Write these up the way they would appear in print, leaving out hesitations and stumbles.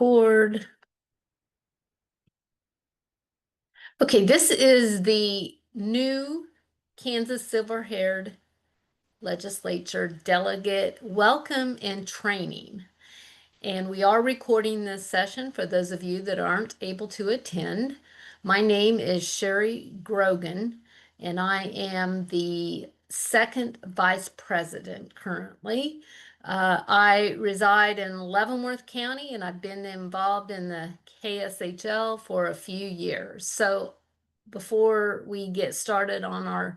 record. Okay, this is the new Kansas silver-haired legislature delegate welcome and training. And we are recording this session for those of you that aren't able to attend. My name is Sherry Grogan, and I am the second vice president currently. I reside in Leavenworth County, and I've been involved in the KSHL for a few years. So before we get started on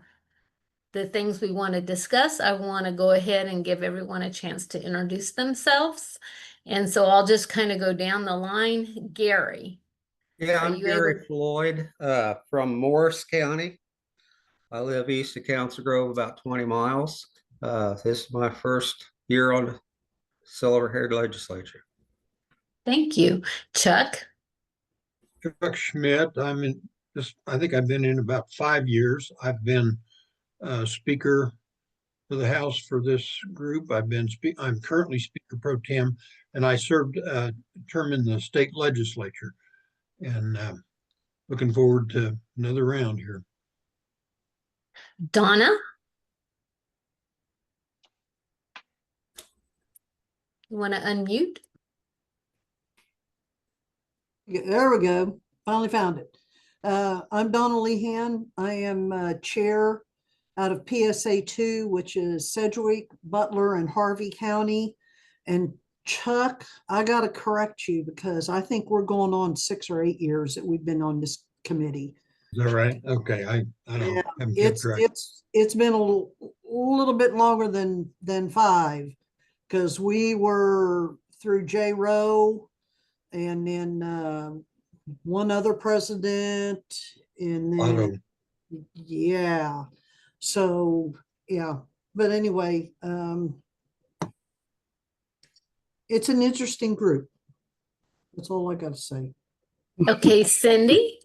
the things we want to discuss, I want to go ahead and give everyone a chance to introduce themselves. And so I'll just kind of go down the line. Gary. Yeah, Are I'm you Gary able- Floyd from Morris County. I live east of Council Grove, about 20 miles. This is my first year on the silver-haired legislature. Thank you. Chuck. Chuck Schmidt. I think I've been in about 5 years. I've been Speaker for the House for this group. I'm currently Speaker Pro Tem, and I served a term in the state legislature. And looking forward to another round here. Donna. You want to unmute? Yeah, there we go. Finally found it. I'm Donna Lehan. I am chair out of PSA 2, which is Sedgwick, Butler, and Harvey County. And Chuck, I got to correct you because I think we're going on 6 or 8 years that we've been on this committee. Is that right? Okay, I don't haven't kept track. It's been a little bit longer than 5 because we were through J. Rowe and then one other president, and then yeah. So yeah, but anyway, it's an interesting group. That's all I got to say. Okay, Cindy.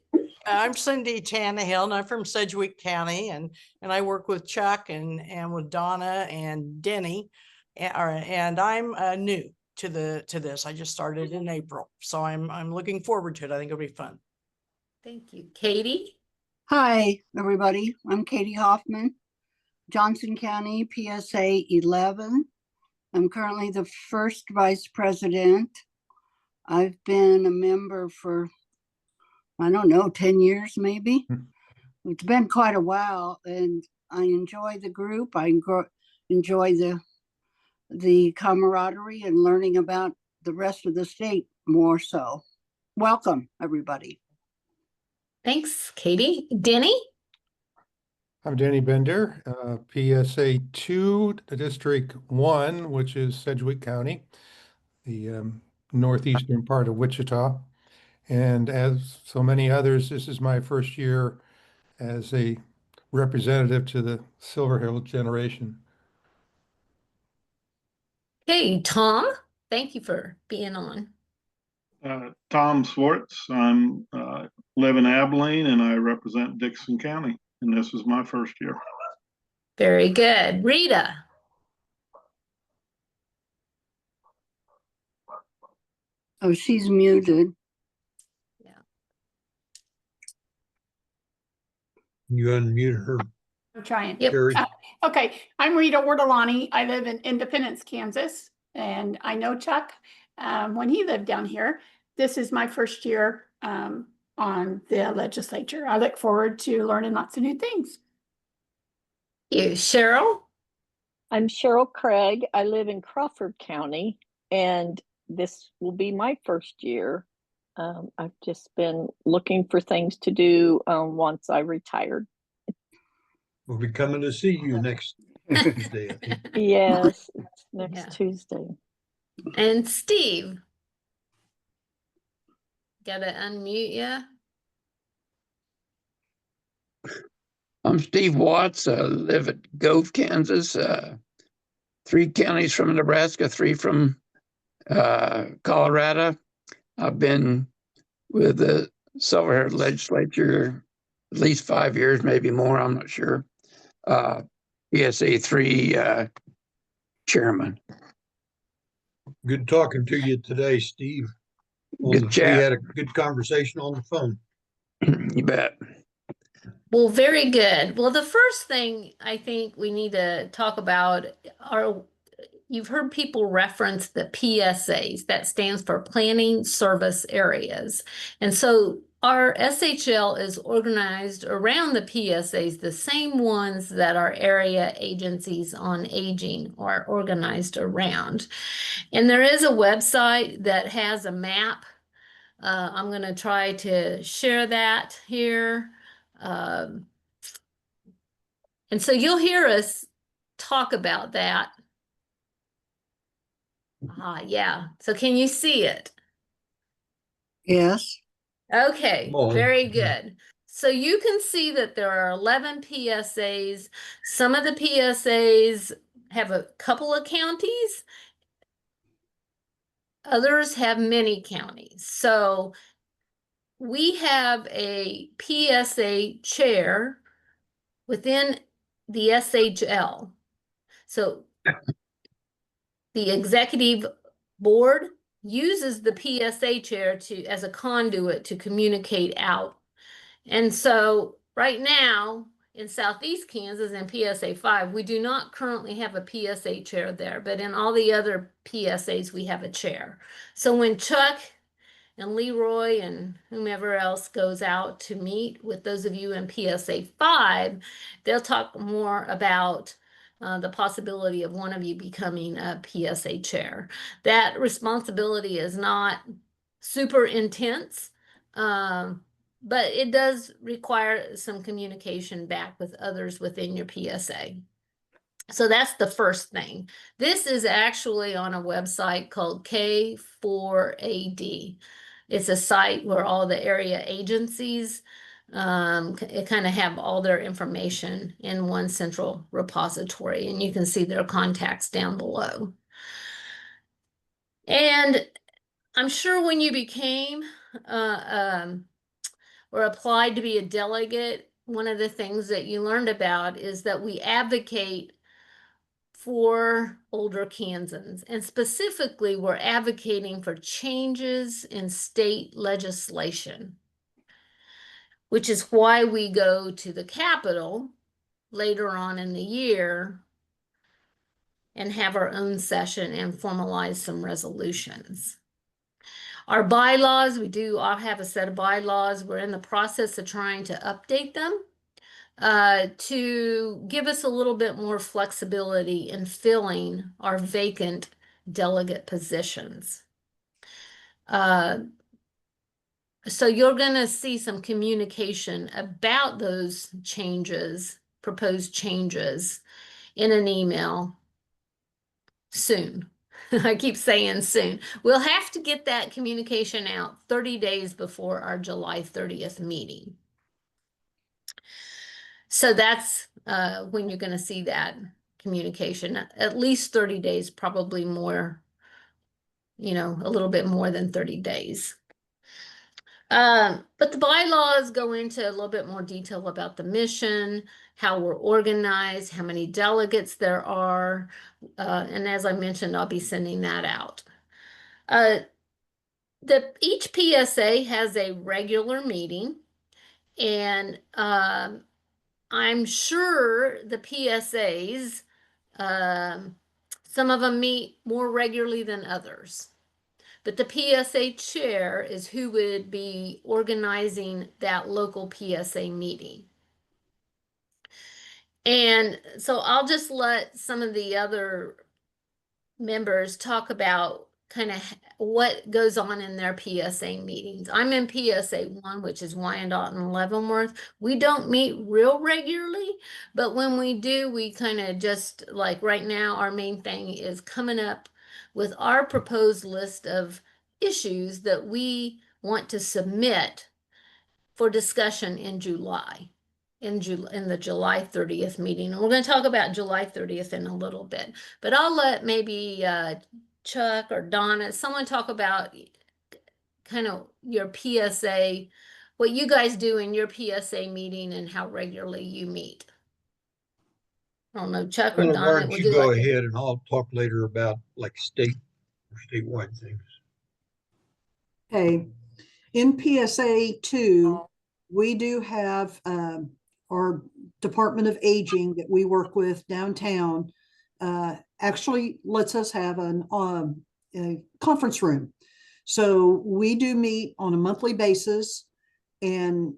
I'm Cindy Tannehill, and I'm from Sedgwick County, and I work with Chuck and with Donna and Denny, and I'm new to this. I just started in April, so I'm looking forward to it. I think it'll be fun. Thank you. Katie. Hi, everybody. I'm Katie Hoffman, Johnson County, PSA 11. I'm currently the first vice president. I've been a member for, I don't know, 10 years maybe. It's been quite a while, and I enjoy the group. I enjoy the camaraderie and learning about the rest of the state more so. Welcome, everybody. Thanks, Katie. Denny. I'm Danny Bender, PSA 2, District 1, which is Sedgwick County, the northeastern part of Wichita. And as so many others, this is my first year as a representative to the silver-haired generation. Hey, Tom. Thank you for being on. Tom Swartz. I'm live in Abilene, and I represent Dixon County, and this is my first year. Very good. Rita. Oh, she's muted. Yeah. You unmute her. I'm trying. Yep. Okay, I'm Rita Ortolani. I live in Independence, Kansas, and I know Chuck when he lived down here. This is my first year on the legislature. I look forward to learning lots of new things. You, Cheryl. I'm Cheryl Craig. I live in Crawford County, and this will be my first year. I've just been looking for things to do once I retired. We'll be coming to see you next Tuesday, I think. Yes, it's next Tuesday. And Steve. Gotta unmute you. I'm Steve Watts. I live at Gove, Kansas. 3 counties from Nebraska, 3 from Colorado. I've been with the silver-haired legislature at least 5 years, maybe more. I'm not sure. PSA 3 chairman. Good talking to you today, Steve. Well, Good we chat. had a good conversation on the phone. You bet. Well, very good. Well, the first thing I think we need to talk about are, you've heard people reference the PSAs, that stands for Planning Service Areas. And so our SHL is organized around the PSAs, the same ones that our area agencies on aging are organized around. And there is a website that has a map. I'm going to try to share that here. Um, and so you'll hear us talk about that. Yeah. So can you see it? Yes. Okay, Oh, very yeah. good. So you can see that there are 11 PSAs. Some of the PSAs have a couple of counties. Others have many counties. So we have a PSA chair within the SHL. So the executive board uses the PSA chair as a conduit to communicate out. And so right now in Southeast Kansas in PSA 5, we do not currently have a PSA chair there, but in all the other PSAs, we have a chair. So when Chuck and Leroy and whomever else goes out to meet with those of you in PSA 5, they'll talk more about the possibility of one of you becoming a PSA chair. That responsibility is not super intense, but it does require some communication back with others within your PSA. So that's the first thing. This is actually on a website called K4AD. It's a site where all the area agencies kind of have all their information in one central repository, and you can see their contacts down below. And I'm sure when you became or applied to be a delegate, one of the things that you learned about is that we advocate for older Kansans, and specifically we're advocating for changes in state legislation, which is why we go to the Capitol later on in the year and have our own session and formalize some resolutions. Our bylaws, we do all have a set of bylaws. We're in the process of trying to update them to give us a little bit more flexibility in filling our vacant delegate positions. So you're going to see some communication about those changes, proposed changes, in an email soon. I keep saying soon. We'll have to get that communication out 30 days before our July 30th meeting. So that's when you're going to see that communication, at least 30 days, probably more, a little bit more than 30 days. But the bylaws go into a little bit more detail about the mission, how we're organized, how many delegates there are. And as I mentioned, I'll be sending that out. Each PSA has a regular meeting, and I'm sure the PSAs, some of them meet more regularly than others. But the PSA chair is who would be organizing that local PSA meeting. And so I'll just let some of the other members talk about kind of what goes on in their PSA meetings. I'm in PSA 1, which is Wyandotte and Leavenworth. We don't meet real regularly, but when we do, we kind of just, like right now, our main thing is coming up with our proposed list of issues that we want to submit for discussion in July. In the July 30th meeting. And we're going to talk about July 30th in a little bit. But I'll let maybe Chuck or Donna, someone talk about kind of your PSA, what you guys do in your PSA meeting and how regularly you meet. I don't know, Chuck or Well, why Donna, don't would you you go like to? ahead and I'll talk later about like statewide things. Okay, in PSA 2, we do have our Department of Aging that we work with downtown actually lets us have a conference room. So we do meet on a monthly basis, and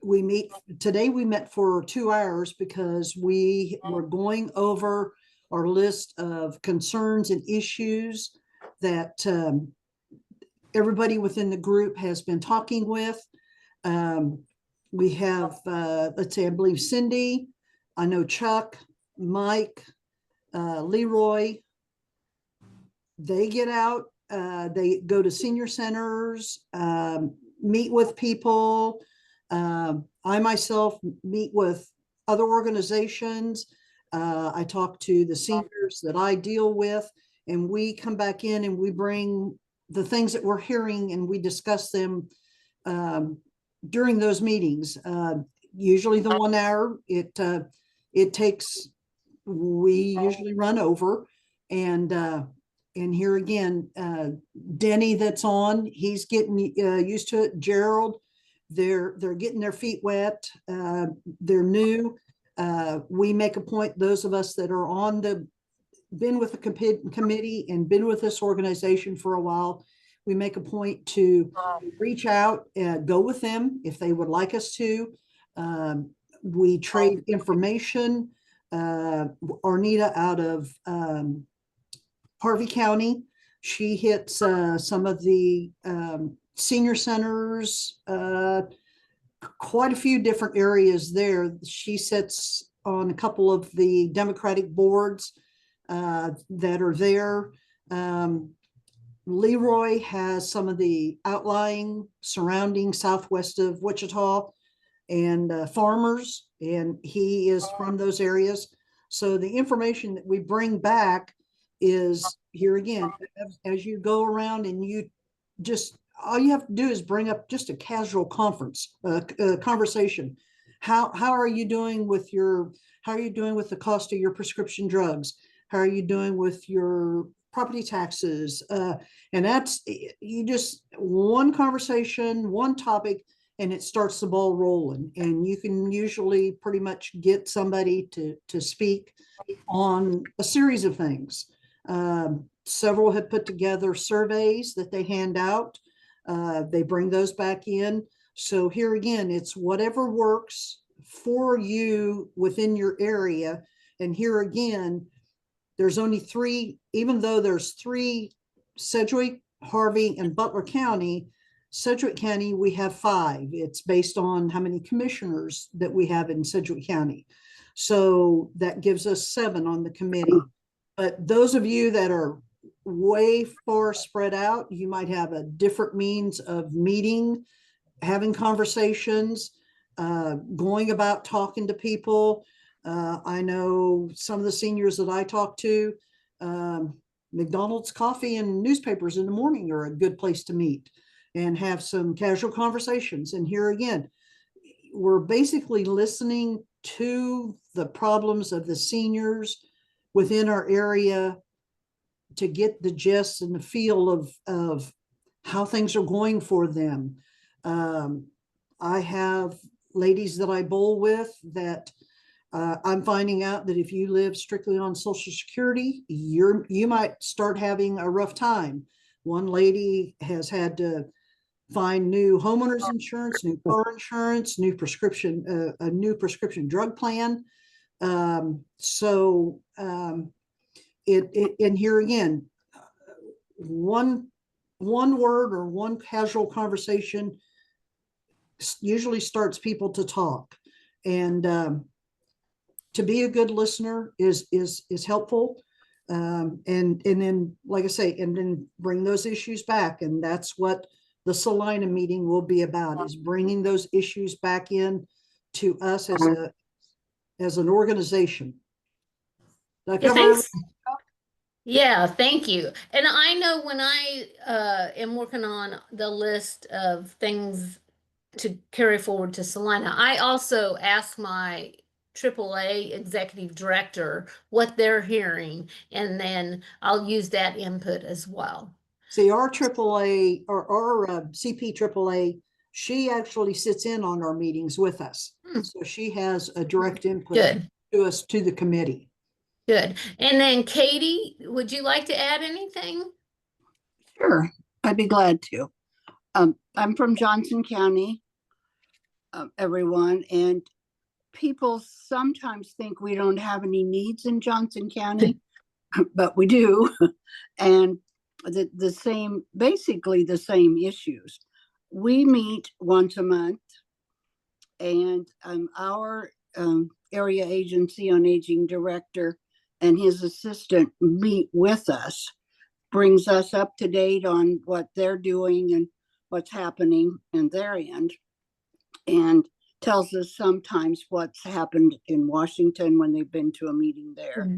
we meet today. We met for 2 hours because we were going over our list of concerns and issues that everybody within the group has been talking with. We have, let's say, I believe Cindy, I know Chuck, Mike, Leroy. They get out, they go to senior centers, meet with people. I myself meet with other organizations. I talk to the seniors that I deal with, and we come back in and we bring the things that we're hearing and we discuss them during those meetings. Usually the 1 hour, it takes, we usually run over. And here again, Denny that's on, he's getting used to it. Gerald, they're getting their feet wet. They're new. We make a point, those of us that are on the, been with the committee and been with this organization for a while, we make a point to reach out and go with them if they would like us to. We trade information. Arnita out of Harvey County, she hits some of the senior centers, quite a few different areas there. She sits on a couple of the Democratic boards that are there. Leroy has some of the outlying surrounding southwest of Wichita and farmers, and he is from those areas. So the information that we bring back is here again, as you go around and you just, all you have to do is bring up just a casual conversation. How are you doing with your, how are you doing with the cost of your prescription drugs? How are you doing with your property taxes? And that's, you just, one conversation, one topic, and it starts the ball rolling. And you can usually pretty much get somebody to speak on a series of things. Several have put together surveys that they hand out. They bring those back in. So here again, it's whatever works for you within your area. And here again, there's only 3, even though there's 3, Sedgwick, Harvey, and Butler County. Sedgwick County, we have 5. It's based on how many commissioners that we have in Sedgwick County. So that gives us 7 on the committee. But those of you that are way far spread out, you might have a different means of meeting, having conversations, going about talking to people. I know some of the seniors that I talk to, McDonald's coffee and newspapers in the morning are a good place to meet and have some casual conversations. And here again, we're basically listening to the problems of the seniors within our area to get the gist and the feel of how things are going for them. I have ladies that I bowl with that I'm finding out that if you live strictly on Social Security, you might start having a rough time. One lady has had to find new homeowners insurance, new car insurance, new prescription, a new prescription drug plan. And here again, one word or one casual conversation usually starts people to talk. And to be a good listener is helpful. And then, like I say, and then bring those issues back. And that's what the Salina meeting will be about, is bringing those issues back in to us as an organization. Yeah, thanks. Yeah, thank you. And I know when I am working on the list of things to carry forward to Salina, I also ask my AAA executive director what they're hearing, and then I'll use that input as well. See, our AAA or our CP AAA, she actually sits in on our meetings with us. So she has a direct input Good, to us, to the committee. good. And then Katie, would you like to add anything? Sure, I'd be glad to. I'm from Johnson County, everyone, and people sometimes think we don't have any needs in Johnson County, but we do. And the same, basically the same issues. We meet once a month, and our area agency on aging director and his assistant meet with us, brings us up to date on what they're doing and what's happening in their end, and tells us sometimes what's happened in Washington when they've been to a meeting there.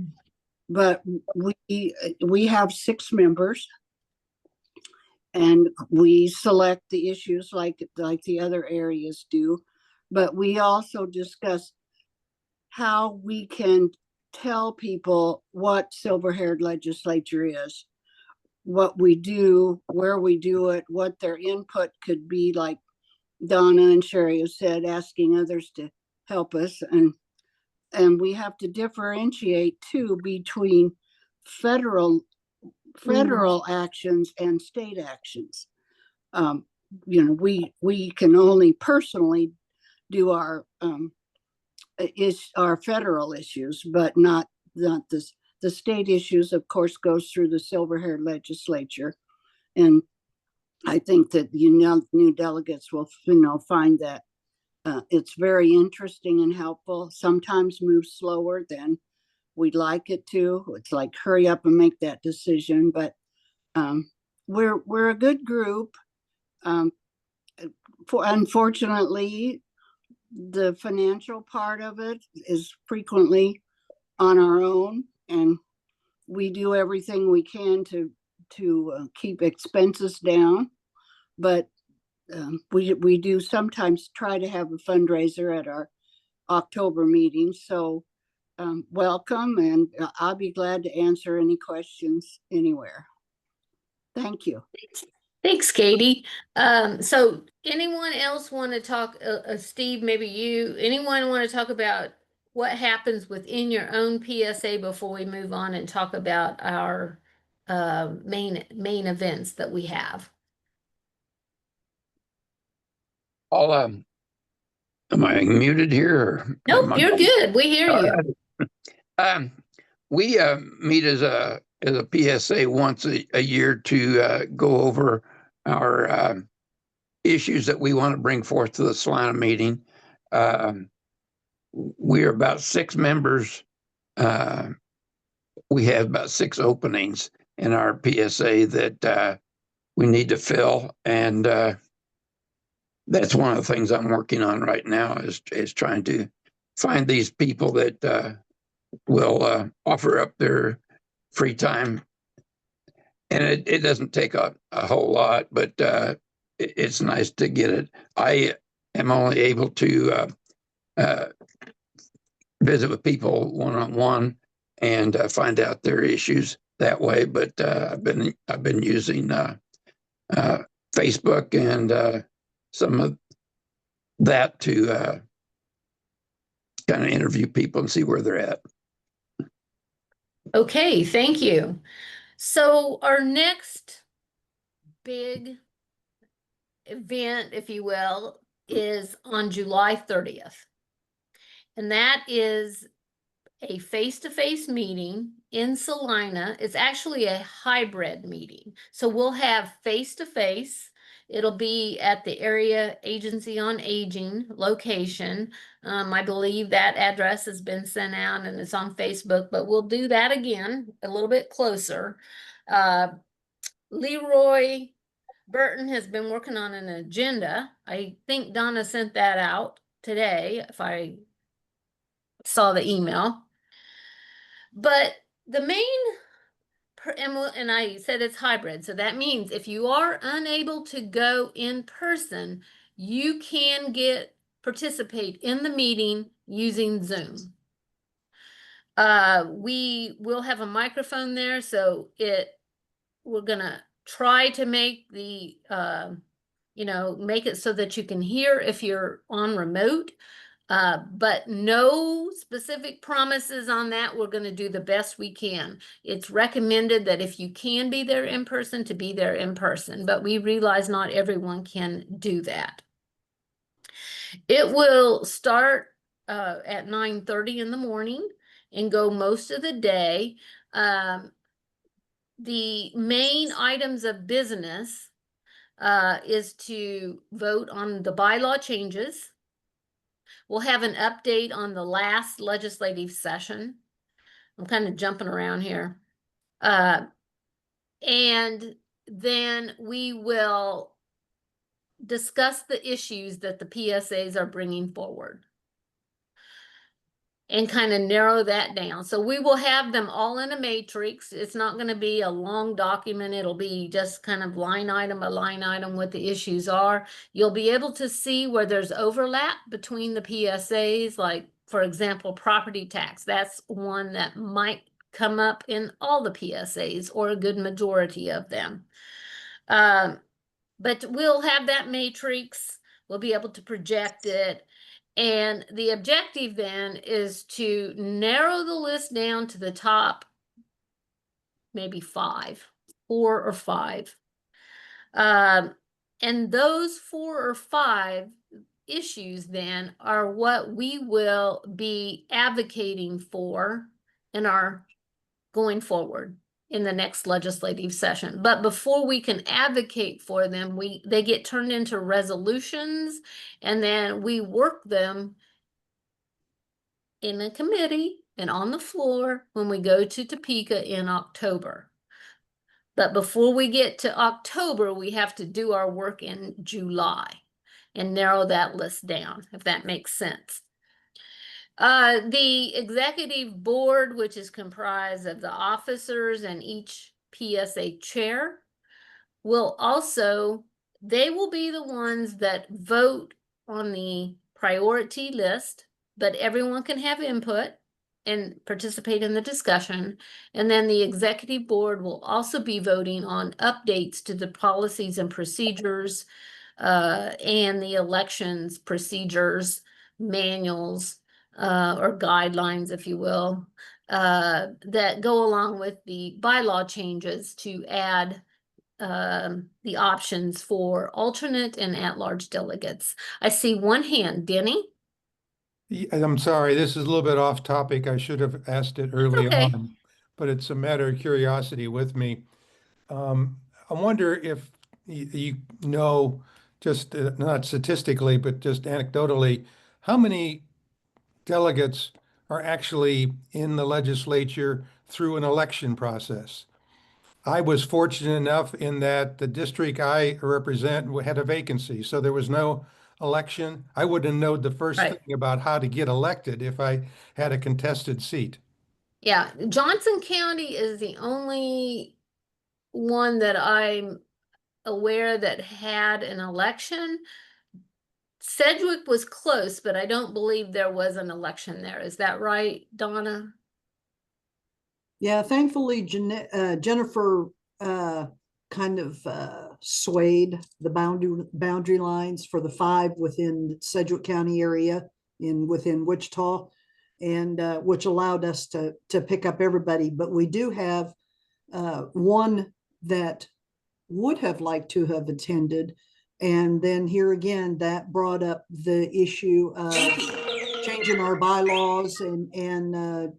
But we have 6 members, and we select the issues like the other areas do. But we also discuss how we can tell people what silver-haired legislature is, what we do, where we do it, what their input could be, like Donna and Sherry have said, asking others to help us. And we have to differentiate too between federal actions and state actions. We can only personally do our federal issues, but not this. The state issues, of course, goes through the silver-haired legislature, and I think that new delegates will find that it's very interesting and helpful. Sometimes moves slower than we'd like it to. It's like hurry up and make that decision, but we're a good group. Unfortunately, the financial part of it is frequently on our own, and we do everything we can to keep expenses down, but we do sometimes try to have a fundraiser at our October meeting. So welcome, and I'll be glad to answer any questions anywhere. Thank you. Thanks, Katie. So anyone else want to talk, Steve, maybe you, anyone want to talk about what happens within your own PSA before we move on and talk about our main events that we have? All am I muted here? Or Nope, you're good. We hear you. We meet as a PSA once a year to go over our issues that we want to bring forth to the Salina meeting. We are about 6 members. We have about 6 openings in our PSA that we need to fill, and that's one of the things I'm working on right now is trying to find these people that will offer up their free time. And it doesn't take a whole lot, but it's nice to get it. I am only able to visit with people one-on-one and find out their issues that way. But I've been using Facebook and some of that to kind of interview people and see where they're at. Okay, thank you. So our next big event, if you will, is on July 30th. And that is a face-to-face meeting in Salina. It's actually a hybrid meeting. So we'll have face-to-face. It'll be at the Area Agency on Aging location. I believe that address has been sent out and it's on Facebook, but we'll do that again a little bit closer. Leroy Burton has been working on an agenda. I think Donna sent that out today, if I saw the email. But the main, and I said it's hybrid, so that means if you are unable to go in person, you can participate in the meeting using Zoom. We will have a microphone there, so we're gonna try to make the, make it so that you can hear if you're on remote. But no specific promises on that. We're going to do the best we can. It's recommended that if you can be there in person, to be there in person, but we realize not everyone can do that. It will start at 9:30 in the morning and go most of the day. The main items of business is to vote on the bylaw changes. We'll have an update on the last legislative session. I'm kind of jumping around here. And then we will discuss the issues that the PSAs are bringing forward and kind of narrow that down. So we will have them all in a matrix. It's not going to be a long document. It'll be just kind of line item by line item what the issues are. You'll be able to see where there's overlap between the PSAs, like, for example, property tax. That's one that might come up in all the PSAs or a good majority of them. But we'll have that matrix. We'll be able to project it. And the objective then is to narrow the list down to the top, maybe 4 or 5. And those 4 or 5 issues then are what we will be advocating for in our going forward in the next legislative session. But before we can advocate for them, they get turned into resolutions, and then we work them in a committee and on the floor when we go to Topeka in October. But before we get to October, we have to do our work in July and narrow that list down, if that makes sense. The executive board, which is comprised of the officers and each PSA chair, they will be the ones that vote on the priority list, but everyone can have input and participate in the discussion. And then the executive board will also be voting on updates to the policies and procedures and the elections procedures, manuals, or guidelines, if you will, that go along with the bylaw changes to add the options for alternate and at-large delegates. I see one hand. Denny? I'm sorry, this is a little bit off topic. I should have asked it early Okay. on, but it's a matter of curiosity with me. I wonder if you know, just not statistically, but just anecdotally, how many delegates are actually in the legislature through an election process? I was fortunate enough in that the district I represent had a vacancy, so there was no election. I wouldn't have known the first Right. thing about how to get elected if I had a contested seat. Yeah, Johnson County is the only one that I'm aware that had an election. Sedgwick was close, but I don't believe there was an election there. Is that right, Donna? Yeah, thankfully, Jennifer kind of swayed the boundary lines for the 5 within Sedgwick County area within Wichita, and which allowed us to pick up everybody. But we do have one that would have liked to have attended, and then here again that brought up the issue of changing our bylaws and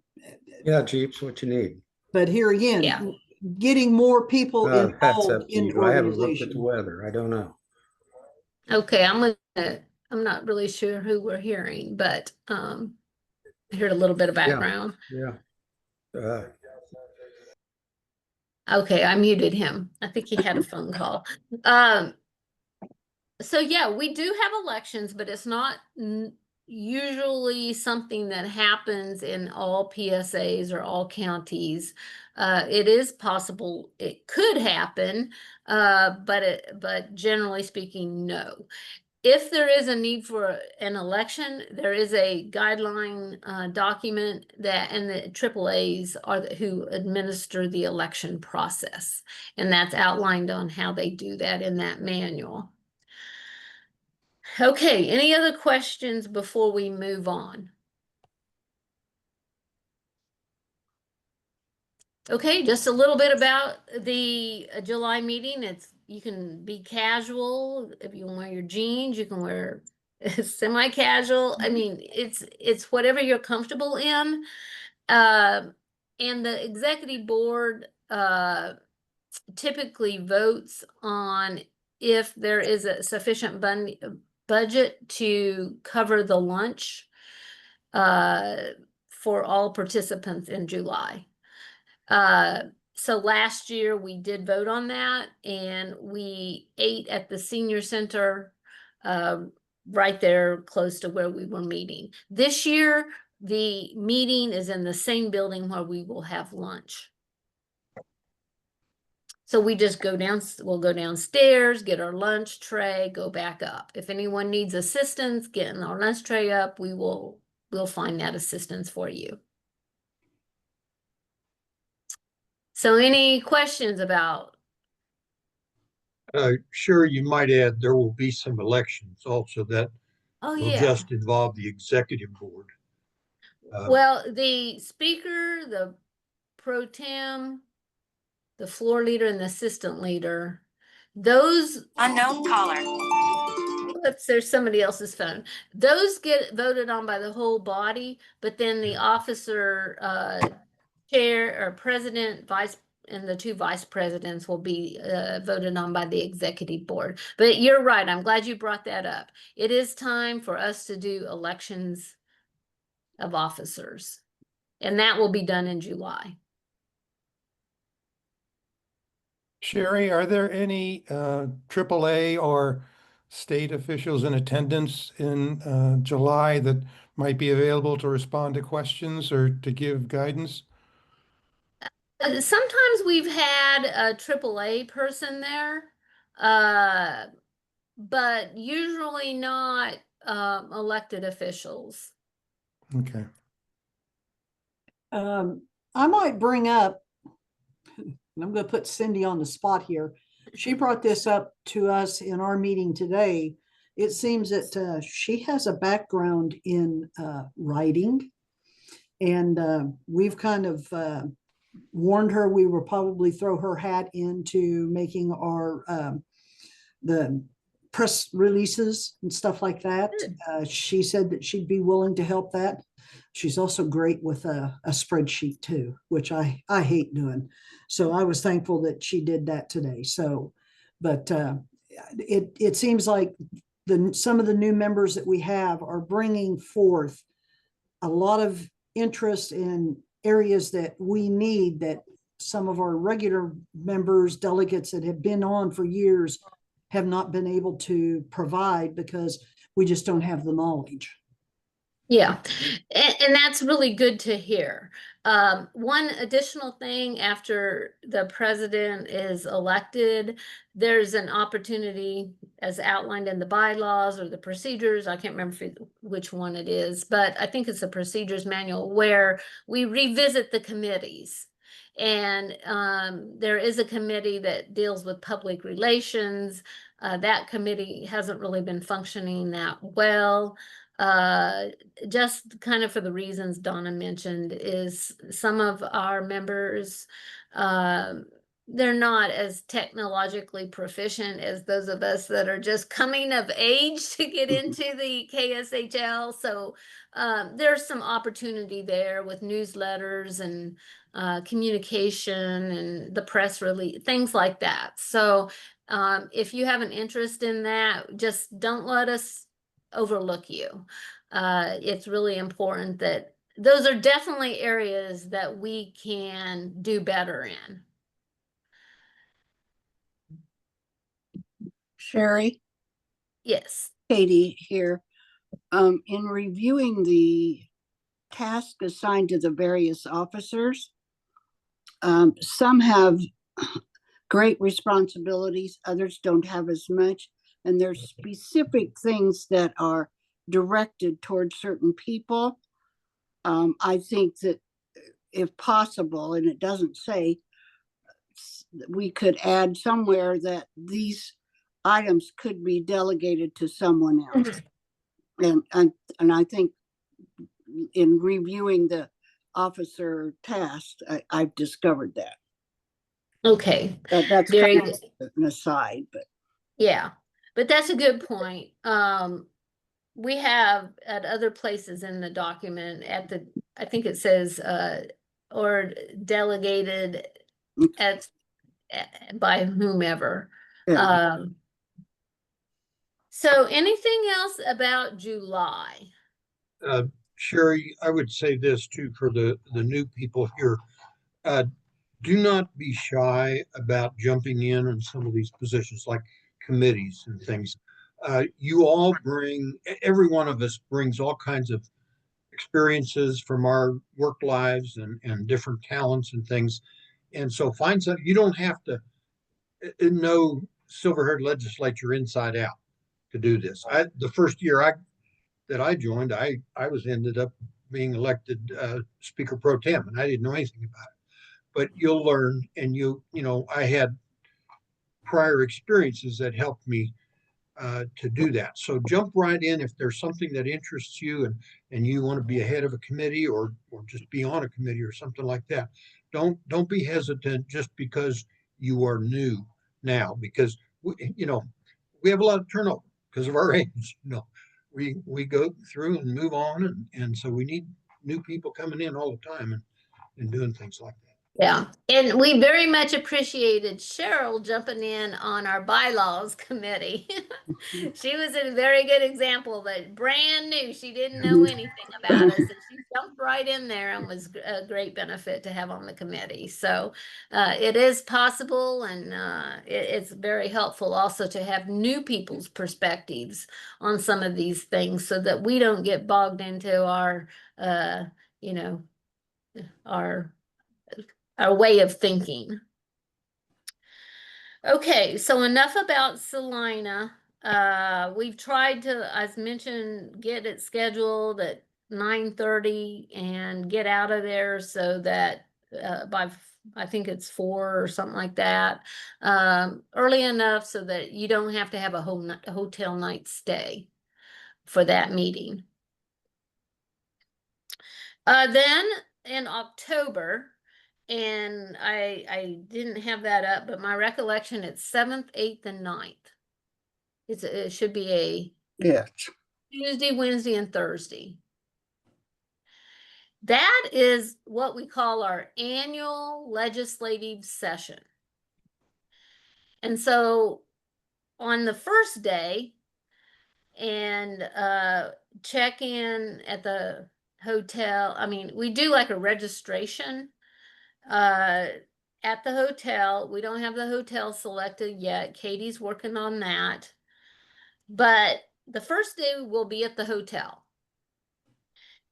Yeah, Jeep's what you need. but here again, Yeah. getting more people That's involved up to in you. I haven't looked at the organization. weather. I don't know. Okay, I'm not really sure who we're hearing, but I heard a little bit of background. Yeah. Okay, I muted him. I think he had a phone call. So yeah, we do have elections, but it's not usually something that happens in all PSAs or all counties. It is possible it could happen, but generally speaking, no. if there is a need for an election, there is a guideline document that, and the AAAs are who administer the election process. And that's outlined on how they do that in that manual. Okay, any other questions before we move on? Okay, just a little bit about the July meeting. You can be casual. If you wear your jeans, you can wear semi-casual. I mean, it's whatever you're comfortable in. And the executive board typically votes on if there is a sufficient budget to cover the lunch for all participants in July. So last year we did vote on that, and we ate at the senior center right there close to where we were meeting. This year, the meeting is in the same building where we will have lunch. So we just we'll go downstairs, get our lunch tray, go back up. If anyone needs assistance getting our lunch tray up, we'll find that assistance for you. So any questions about? Sure, you might add there will be some elections also that Oh, will yeah. just involve the executive board. Well, the speaker, the pro tem, the floor leader, and the assistant leader, those Unknown caller. Oops, there's somebody else's phone. Those get voted on by the whole body, but then the officer, chair or president, vice, and the two vice presidents will be voted on by the executive board. But you're right. I'm glad you brought that up. It is time for us to do elections of officers, and that will be done in July. Sherry, are there any AAA or state officials in attendance in July that might be available to respond to questions or to give guidance? Sometimes we've had a AAA person there, but usually not elected officials. Okay. I might bring up, and I'm going to put Cindy on the spot here. She brought this up to us in our meeting today. It seems that she has a background in writing, and we've kind of warned her we will probably throw her hat into making our the press releases and stuff like that. She said that she'd be willing to help that. She's also great with a spreadsheet too, which I hate doing. So I was thankful that she did that today. So, but it seems like some of the new members that we have are bringing forth a lot of interest in areas that we need, that some of our regular members, delegates that have been on for years have not been able to provide because we just don't have the knowledge. Yeah, and that's really good to hear. One additional thing, after the president is elected, there's an opportunity as outlined in the bylaws or the procedures. I can't remember which one it is, but I think it's the procedures manual where we revisit the committees. And there is a committee that deals with public relations. That committee hasn't really been functioning that well. Just kind of for the reasons Donna mentioned, is some of our members, they're not as technologically proficient as those of us that are just coming of age to get into the KSHL. So there's some opportunity there with newsletters and communication and the press release, things like that. So if you have an interest in that, just don't let us overlook you. It's really important that those are definitely areas that we can do better in. Sherry, Yes. Katie here. In reviewing the task assigned to the various officers, some have great responsibilities, others don't have as much. and there's specific things that are directed towards certain people. I think that if possible, and it doesn't say, we could add somewhere that these items could be delegated to someone else. And I think in reviewing the officer task, I've discovered that. Okay, That's very kind good. of an aside, but Yeah, but that's a good point. We have at other places in the document I think it says, or delegated at, by whomever. yeah. So anything else about July? Sherry, I would say this too for the new people here. Do not be shy about jumping in some of these positions like committees and things. You all every one of us brings all kinds of experiences from our work lives and different talents and things. And so find something, you don't have to know Silver-Haired Legislature inside out to do this. The first year that I joined, I was ended up being elected Speaker Pro Tem, and I didn't know anything about it. But you'll learn, and I had prior experiences that helped me to do that. So jump right in if there's something that interests you and you want to be ahead of a committee or just be on a committee or something like that. Don't be hesitant just because you are new now, because we have a lot of turnover because of our age. We go through and move on, and so we need new people coming in all the time and doing things like that. Yeah, and we very much appreciated Cheryl jumping in on our bylaws committee. She was a very good example, but brand new. She didn't know anything about us, and she jumped right in there and was a great benefit to have on the committee. So it is possible, and it's very helpful also to have new people's perspectives on some of these things so that we don't get bogged into our, our way of thinking. Okay, so enough about Salina. We've tried to, as mentioned, get it scheduled at 9:30 and get out of there so that by I think it's 4 or something like that, early enough so that you don't have to have a hotel night stay for that meeting. Then in October, and I didn't have that up, but my recollection, it's 7th, 8th, and 9th. It should be a Yes. Tuesday, Wednesday, and Thursday. That is what we call our annual legislative session. And so on the first day, and check in at the hotel. I mean, we do like a registration at the hotel. We don't have the hotel selected yet. Katie's working on that. But the first day we'll be at the hotel.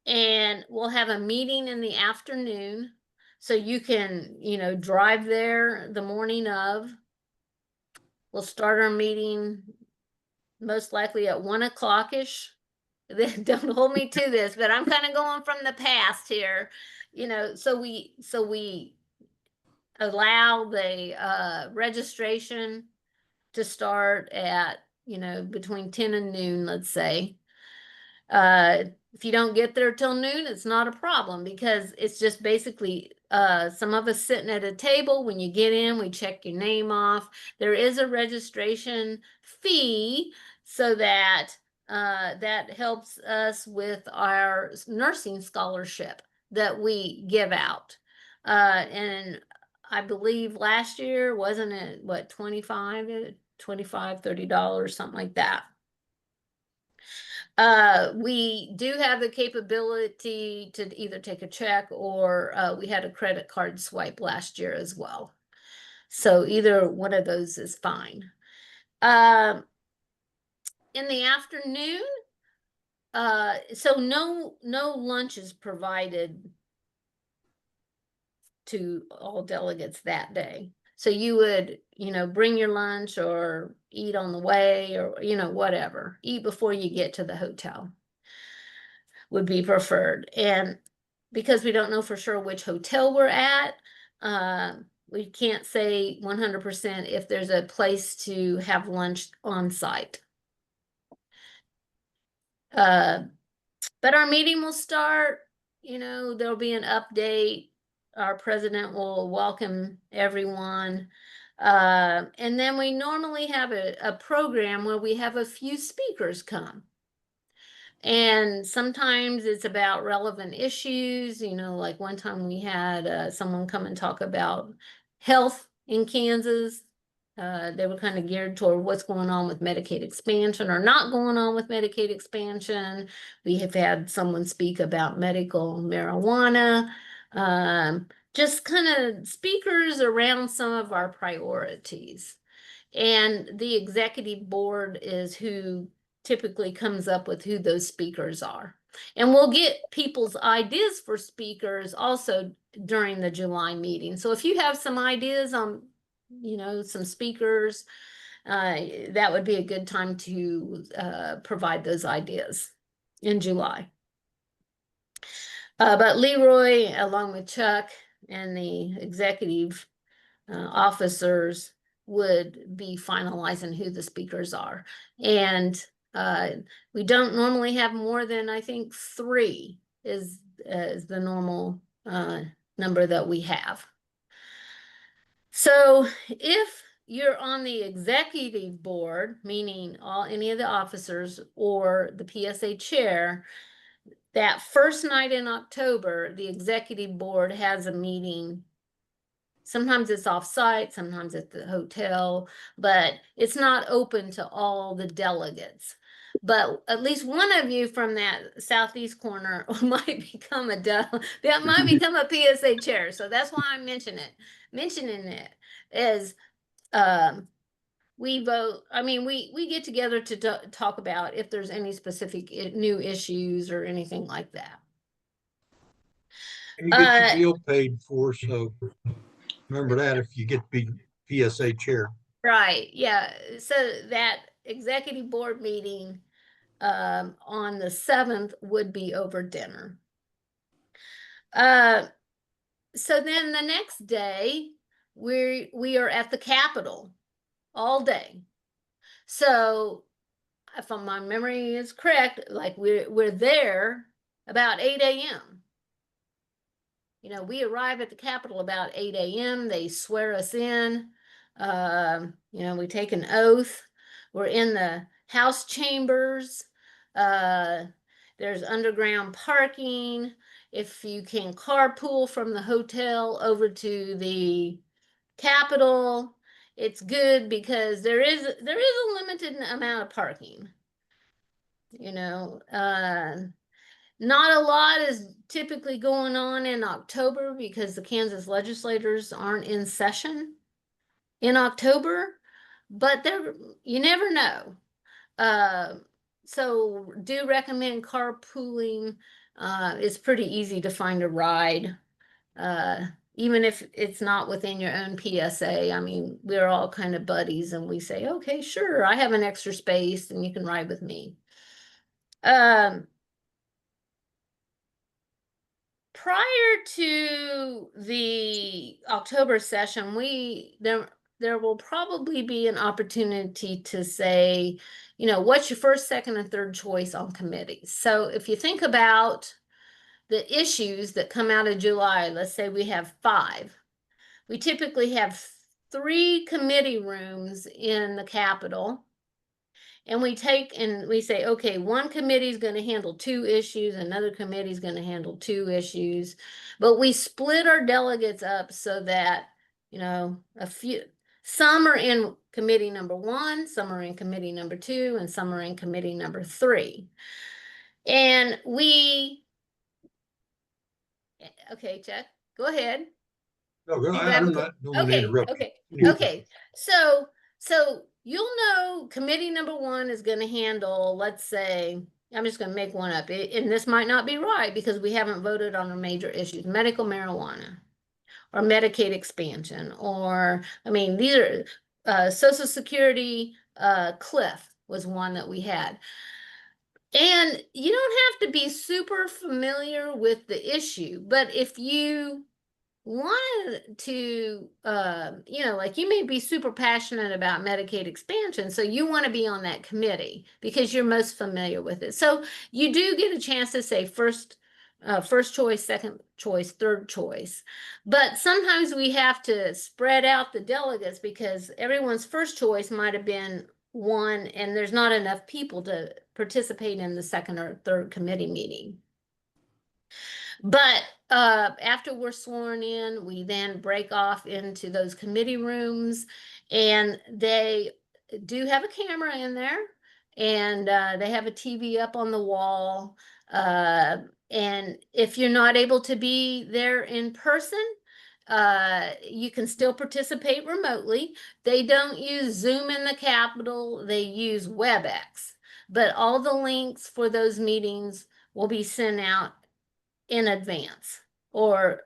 And we'll have a meeting in the afternoon. So you can, drive there the morning of. We'll start our meeting most likely at 1 o'clock-ish. Don't hold me to this, but I'm kind of going from the past here. So we allow the registration to start at, between 10 and noon, let's say. If you don't get there till noon, it's not a problem because it's just basically some of us sitting at a table. When you get in, we check your name off. There is a registration fee so that that helps us with our nursing scholarship that we give out. And I believe last year, wasn't it, what, $25, $30, something like that. We do have the capability to either take a check or we had a credit card swipe last year as well. So either one of those is fine. In the afternoon, so no lunch is provided to all delegates that day. So you would, bring your lunch or eat on the way or, whatever. Eat before you get to the hotel would be preferred. And because we don't know for sure which hotel we're at, we can't say 100% if there's a place to have lunch on site. But our meeting will start, there'll be an update. Our president will welcome everyone. And then we normally have a program where we have a few speakers come. And sometimes it's about relevant issues, like one time we had someone come and talk about health in Kansas. They were kind of geared toward what's going on with Medicaid expansion or not going on with Medicaid expansion. We have had someone speak about medical marijuana, just kind of speakers around some of our priorities. And the executive board is who typically comes up with who those speakers are. And we'll get people's ideas for speakers also during the July meeting. So if you have some ideas on, some speakers, that would be a good time to provide those ideas in July. But Leroy, along with Chuck and the executive officers, would be finalizing who the speakers are. And we don't normally have more than, I think, 3 is the normal number that we have. So if you're on the executive board, meaning any of the officers or the PSA chair, that first night in October, the executive board has a meeting. Sometimes it's off-site, sometimes at the hotel, but it's not open to all the delegates. But at least one of you from that southeast corner might become that might become a PSA chair. So that's why I'm mentioning it is we vote. I mean, we get together to talk about if there's any specific new issues or anything like that. And you get your meal paid for, so remember that if you get to be PSA chair. Right, yeah. So that executive board meeting on the 7th would be over dinner. So then the next day, we are at the Capitol all day. So if my memory is correct, like we're there about 8 a.m. We arrive at the Capitol about 8 a.m. They swear us in. We take an oath. We're in the House chambers. There's underground parking. If you can carpool from the hotel over to the Capitol, it's good because there is a limited amount of parking. Not a lot is typically going on in October because the Kansas legislators aren't in session in October, but you never know. So do recommend carpooling. It's pretty easy to find a ride, even if it's not within your own PSA. I mean, we're all kind of buddies and we say, okay, sure, I have an extra space and you can ride with me. Prior to the October session, there will probably be an opportunity to say, what's your first, second, and third choice on committees? So if you think about the issues that come out of July, let's say we have 5. We typically have 3 committee rooms in the Capitol. And we say, okay, one committee is going to handle 2 issues, another committee is going to handle 2 issues, but we split our delegates up so that, some are in committee number 1, some are in committee number 2, and some are in committee number 3. And okay, Chuck, go ahead. No, I'm not going to interrupt. Okay. So you'll know committee number 1 is going to handle, let's say, I'm just going to make one up, and this might not be right because we haven't voted on the major issues, medical marijuana. or Medicaid expansion, or, I mean, these are Social Security, cliff was one that we had. And you don't have to be super familiar with the issue, but if you wanted to, like you may be super passionate about Medicaid expansion, so you want to be on that committee because you're most familiar with it. So you do get a chance to say first choice, second choice, third choice. But sometimes we have to spread out the delegates because everyone's first choice might have been one, and there's not enough people to participate in the second or third committee meeting. But after we're sworn in, we then break off into those committee rooms, and they do have a camera in there, and they have a TV up on the wall. And if you're not able to be there in person, you can still participate remotely. They don't use Zoom in the Capitol, they use WebEx. But all the links for those meetings will be sent out in advance, or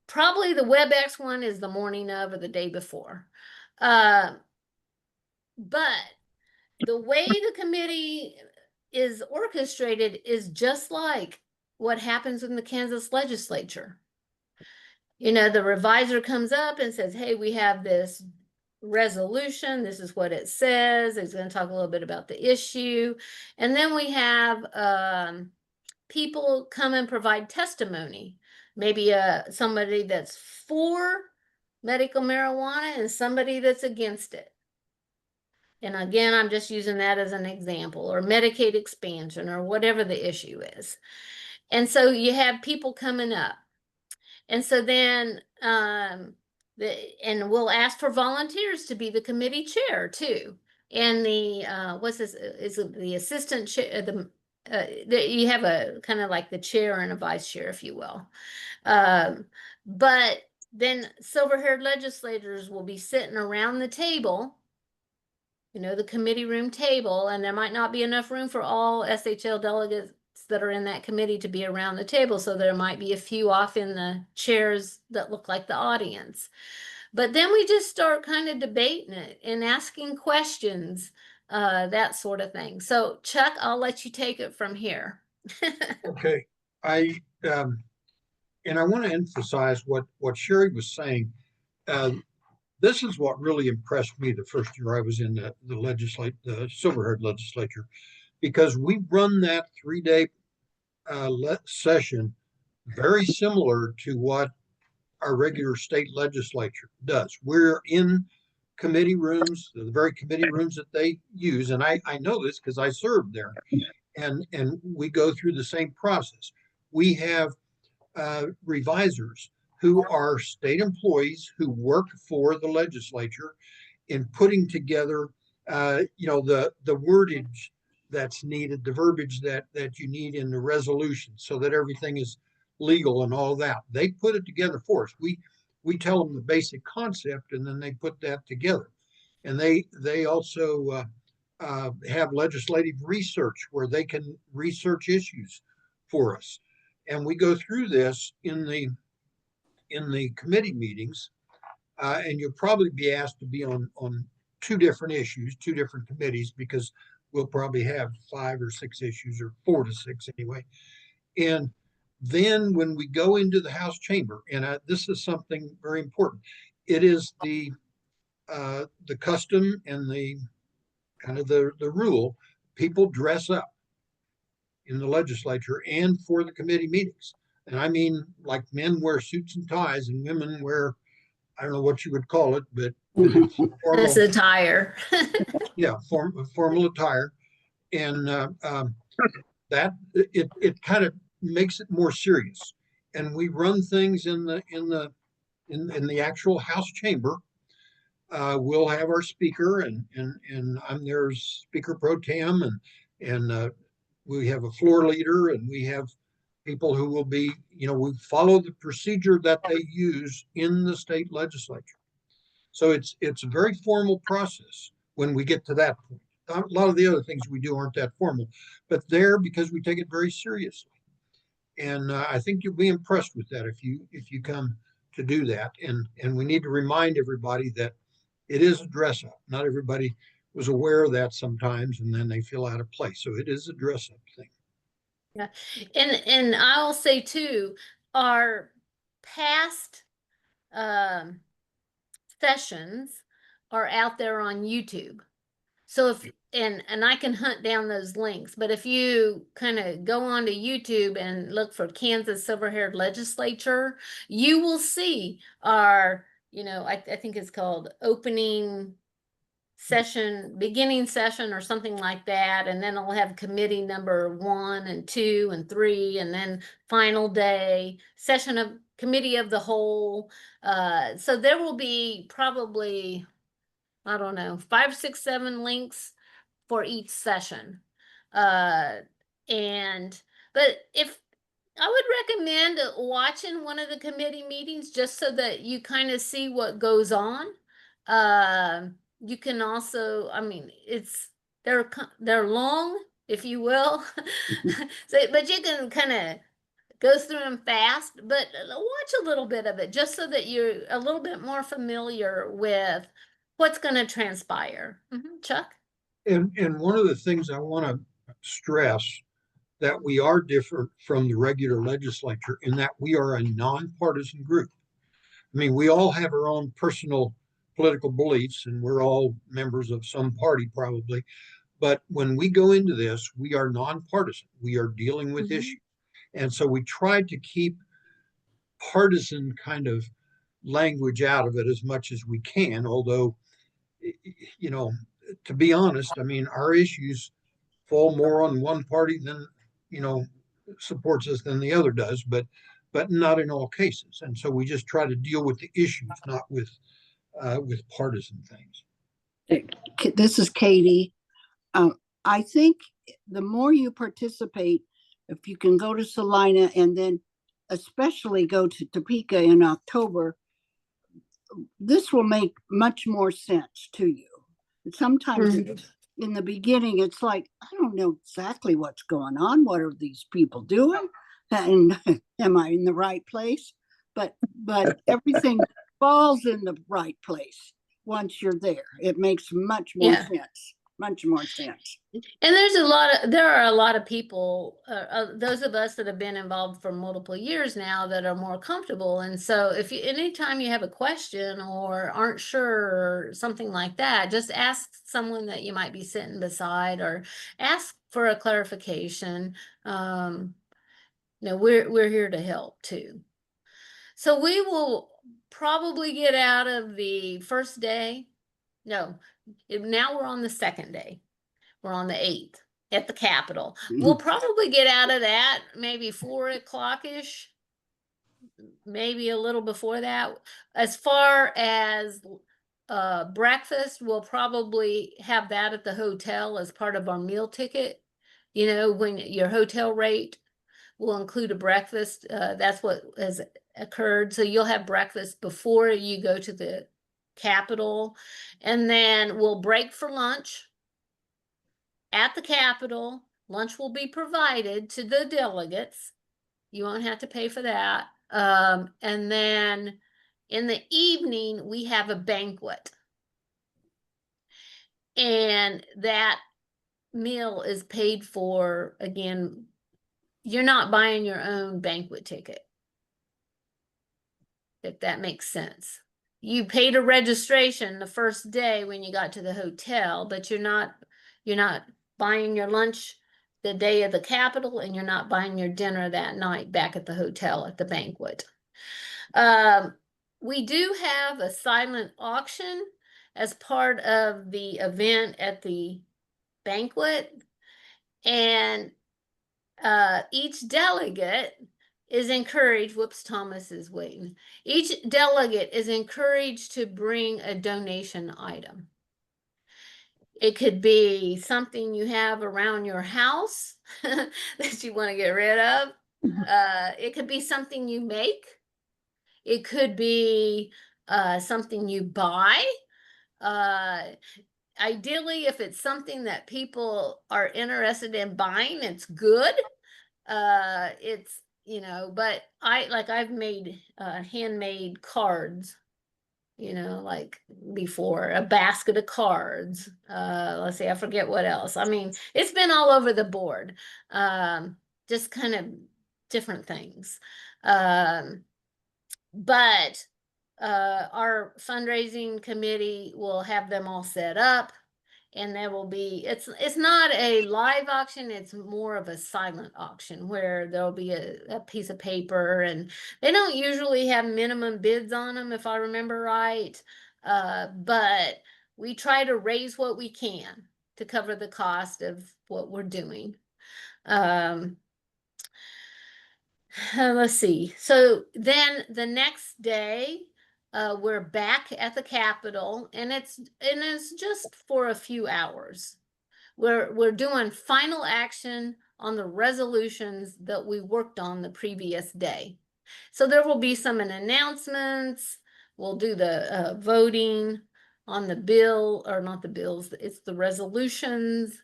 probably the WebEx one is the morning of or the day before. But the way the committee is orchestrated is just like what happens in the Kansas legislature. You know, the revisor comes up and says, hey, we have this resolution. This is what it says. It's going to talk a little bit about the issue. And then we have people come and provide testimony. Maybe somebody that's for medical marijuana and somebody that's against it. And again, I'm just using that as an example, or Medicaid expansion, or whatever the issue is. And so you have people coming up. And so then, and we'll ask for volunteers to be the committee chair too. And the, what's this, is it the assistant chair, you have a kind of like the chair and a vice chair, if you will. But then silver-haired legislators will be sitting around the table, the committee room table, and there might not be enough room for all SHL delegates that are in that committee to be around the table. So there might be a few off in the chairs that look like the audience. But then we just start kind of debating it and asking questions, that sort of thing. So Chuck, I'll let you take it from here. Okay, and I want to emphasize what Sherry was saying. This is what really impressed me the first year I was in the Silver-Haired Legislature, because we run that 3-day session very similar to what our regular state legislature does. We're in committee rooms, the very committee rooms that they use, and I know this because I served there, and we go through the same process. We have revisors who are state employees who work for the legislature in putting together, the wordage that's needed, the verbiage that you need in the resolution, so that everything is legal and all that. They put it together for us. We tell them the basic concept, and then they put that together. And they also have legislative research where they can research issues for us. And we go through this in the committee meetings, and you'll probably be asked to be on 2 different issues, 2 different committees, because we'll probably have 5 or 6 issues, or 4 to 6 anyway. And then when we go into the House chamber, and this is something very important, it is the custom and the kind of the rule, people dress up in the legislature and for the committee meetings. And I mean, like, men wear suits and ties and women wear, I don't know what you would call it, but it's formal. This attire. Yeah, formal attire. And that it kind of makes it more serious. And we run things in the actual House chamber. We'll have our speaker, and I'm their speaker pro tem, and we have a floor leader, and we have people who will be, we follow the procedure that they use in the state legislature. So it's a very formal process when we get to that point. A lot of the other things we do aren't that formal, but there, because we take it very seriously. And I think you'll be impressed with that if you come to do that. And we need to remind everybody that it is a dress up. Not everybody was aware of that sometimes, and then they feel out of place. So it is a dress up thing. Yeah, and I'll say too, our past sessions are out there on YouTube. So if and I can hunt down those links, but if you kind of go onto YouTube and look for Kansas Silver-Haired Legislature, you will see our, I think it's called opening session, beginning session or something like that, and then it'll have committee number 1 and 2 and 3, and then final day, session of committee of the whole. So there will be probably, I don't know, 5, 6, 7 links for each session. But if I would recommend watching one of the committee meetings just so that you kind of see what goes on. You can also, I mean, they're long, if you will. So, but you can kind of go through them fast, but watch a little bit of it just so that you're a little bit more familiar with what's going to transpire. Chuck? And one of the things I want to stress that we are different from the regular legislature in that we are a nonpartisan group. I mean, we all have our own personal political beliefs, and we're all members of some party probably. But when we go into this, we are nonpartisan. We are dealing with issues. And so we tried to keep partisan kind of language out of it as much as we can, although, you know, to be honest, I mean, our issues fall more on one party than, supports us than the other does, but not in all cases. And so we just try to deal with the issues, not with partisan things. This is Katie. I think the more you participate, if you can go to Salina and then especially go to Topeka in October, this will make much more sense to you. Sometimes in the beginning, it's like, I don't know exactly what's going on. What are these people doing? And am I in the right place? But everything falls in the right place once you're there. It makes much more sense. Much more sense. And there are a lot of people, those of us that have been involved for multiple years now that are more comfortable. And so anytime you have a question or aren't sure or something like that, just ask someone that you might be sitting beside or ask for a clarification. We're here to help too. So we will probably get out of the first day. No, now we're on the second day. We're on the 8th at the Capitol. We'll probably get out of that maybe 4 o'clock-ish, maybe a little before that. As far as breakfast, we'll probably have that at the hotel as part of our meal ticket. When your hotel rate will include a breakfast, that's what has occurred. So you'll have breakfast before you go to the Capitol, and then we'll break for lunch at the Capitol. Lunch will be provided to the delegates. You won't have to pay for that. And then in the evening, we have a banquet. And that meal is paid for, again, you're not buying your own banquet ticket, if that makes sense. You paid a registration the first day when you got to the hotel, but you're not buying your lunch the day of the Capitol, and you're not buying your dinner that night back at the hotel at the banquet. We do have a silent auction as part of the event at the banquet, and each delegate is encouraged, Thomas is waiting. Each delegate is encouraged to bring a donation item. It could be something you have around your house that you want to get rid of. It could be something you make. It could be something you buy. Ideally, if it's something that people are interested in buying, it's good. you know, but I've made handmade cards, you know, like before, a basket of cards. Let's see, I forget what else. I mean, it's been all over the board. Just kind of different things. But our fundraising committee will have them all set up, and there will be, it's not a live auction, it's more of a silent auction where there'll be a piece of paper, and they don't usually have minimum bids on them, if I remember right. But we try to raise what we can to cover the cost of what we're doing. Let's see. So then the next day, we're back at the Capitol, and it's just for a few hours. We're doing final action on the resolutions that we worked on the previous day. So there will be some announcements. We'll do the voting on the bill, or not the bills, it's the resolutions,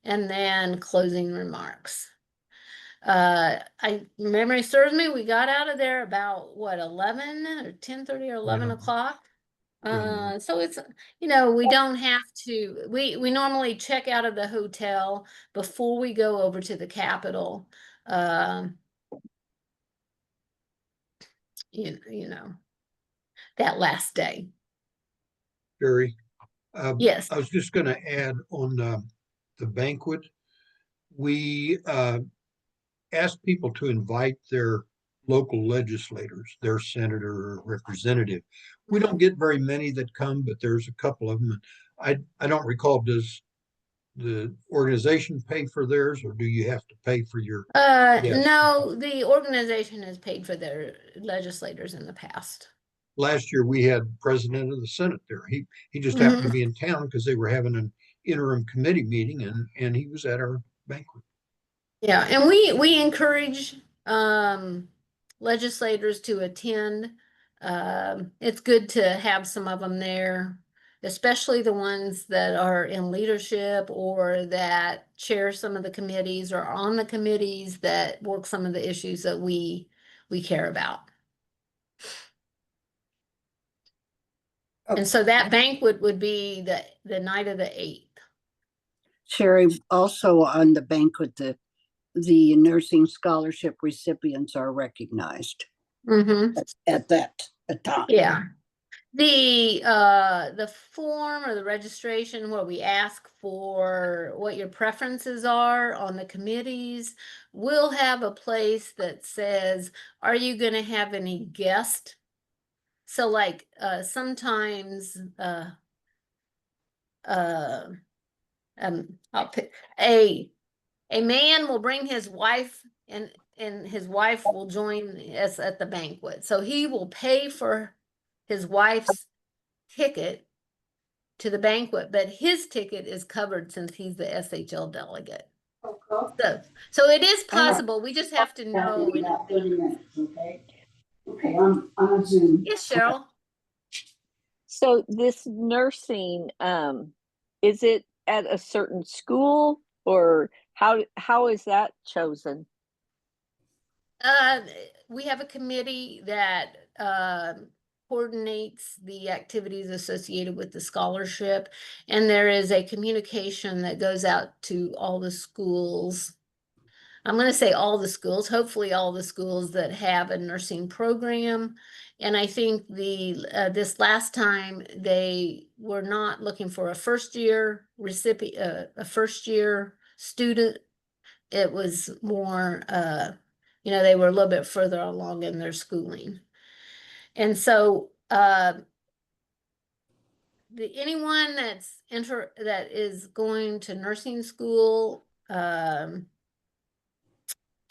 and then closing remarks. Memory serves me, we got out of there about what, 11 or 10:30 or 11 Yeah. o'clock. Right. So it's, you know, we don't have to, we normally check out of the hotel before we go over to the Capitol. You know, that last day. Jerry, Yes. I was just gonna add on the banquet. We asked people to invite their local legislators, their senator or representative. We don't get very many that come, but there's a couple of them. I don't recall, does the organization pay for theirs, or do you have to pay for your? Yes. No, the organization has paid for their legislators in the past. Last year we had president of the Senate there. He just happened to be in town because they were having an interim committee meeting, and he was at our banquet. Yeah, and we encourage legislators to attend. It's good to have some of them there, especially the ones that are in leadership or that chair some of the committees or on the committees that work some of the issues that we care about. And so that banquet would be the night of the 8th. Sherry, also on the banquet, the nursing scholarship recipients are recognized at that time. Yeah. The form or the registration where we ask for what your preferences are on the committees, we'll have a place that says, are you going to have any guest? So like sometimes I'll pick a man will bring his wife, and his wife will join us at the banquet. So he will pay for his wife's ticket to the banquet, but his ticket is covered since he's the SHL delegate. So it is possible. We just have to know. Okay. Okay, I'm on Zoom. Yes, Cheryl. So this nursing, is it at a certain school, or how is that chosen? We have a committee that coordinates the activities associated with the scholarship, and there is a communication that goes out to all the schools. I'm going to say all the schools, hopefully all the schools that have a nursing program. And I think this last time they were not looking for a first year recipient, a first year student. It was more, you know, they were a little bit further along in their schooling. And so anyone that is going to nursing school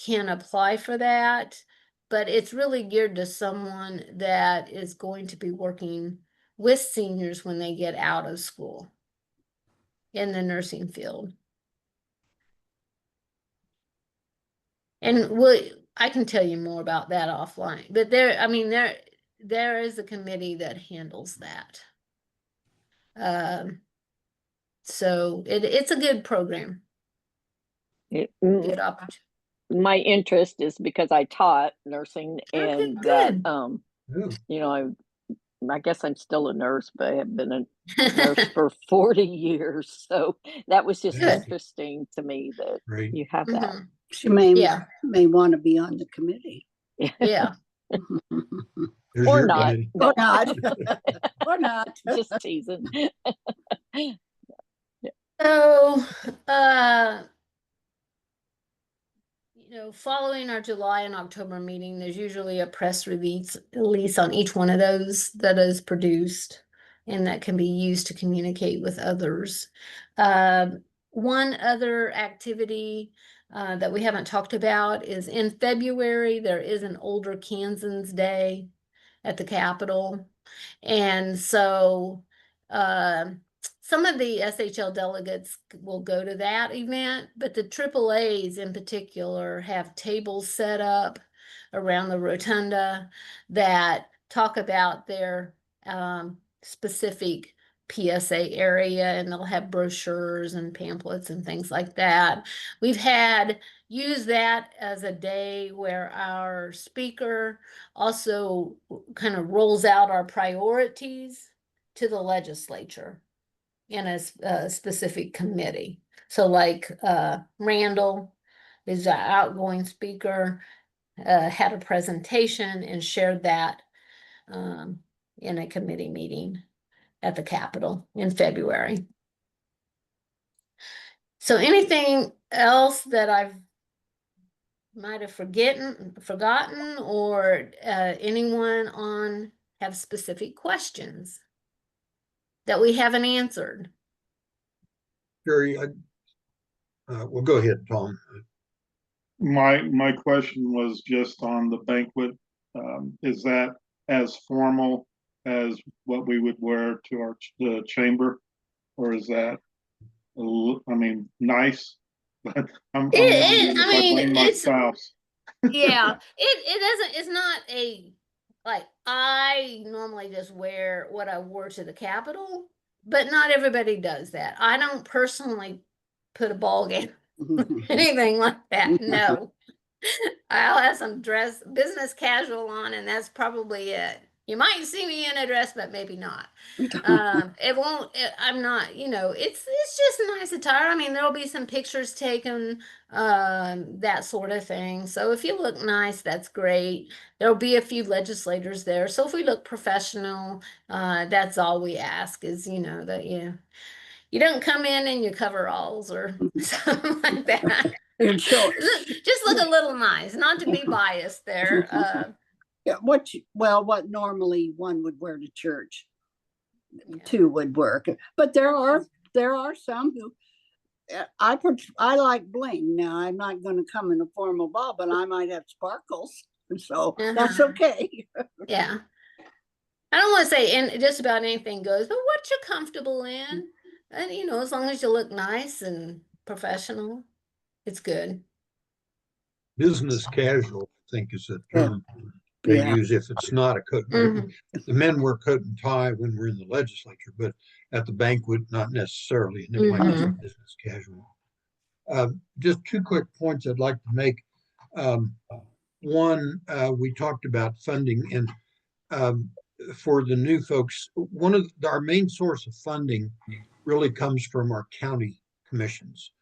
can apply for that, but it's really geared to someone that is going to be working with seniors when they get out of school in the nursing field. And I can tell you more about that offline, but there is a committee that handles that. So it's a good program. Good opportunity. my interest is because I taught nursing, Okay, and good. I guess I'm still a nurse, but I have been a nurse for 40 years. So that was just Good. interesting to me that Great. you have that. Mhm. She may Yeah, want to be on the committee. yeah. There's Or your not. committee. No, Or not. Or not. just teasing. So, uh, following our July and October meeting, there's usually a press release on each one of those that is produced and that can be used to communicate with others. One other activity that we haven't talked about is in February, there is an Older Kansans Day at the Capitol. And so some of the SHL delegates will go to that event, but the AAAs in particular have tables set up around the rotunda that talk about their specific PSA area, and they'll have brochures and pamphlets and things like that. We've used that as a day where our speaker also kind of rolls out our priorities to the legislature in a specific committee. So like Randall is our outgoing speaker, had a presentation and shared that in a committee meeting at the Capitol in February. So anything else that I've might have forgotten, or anyone have specific questions that we haven't answered? Jerry, well, go ahead, Tom. My question was just on the banquet. Is that as formal as what we would wear to the chamber, or is that nice? But I'm wondering if I bring my spouse. Yeah, it's not like I normally just wear what I wore to the Capitol, but not everybody does that. I don't personally put a ball gown, anything like that. No. I'll have some business casual on, and that's probably it. You might see me in a dress, but maybe not. I'm not, it's just a nice attire. I mean, there'll be some pictures taken, that sort of thing. So if you look nice, that's great. There'll be a few legislators there. So if we look professional, that's all we ask is, that you don't come in your coveralls or something like that. Just look a little nice, not to be biased there. Yeah, what normally one would wear to church, two would work. But there are some who I like bling. Now I'm not going to come in a formal ball, but I might have sparkles, so that's okay. Yeah, I don't want to say and just about anything goes, but what you're comfortable in, and as long as you look nice and professional, it's good. Business casual, I think, is a term they use if it's not a coat. The men wear coat and tie when we're in the legislature, but at the banquet, not necessarily, and it might be business casual. Just two quick points I'd like to make. One, we talked about funding, and for the new folks, one of our main source of funding really comes from our county commissions.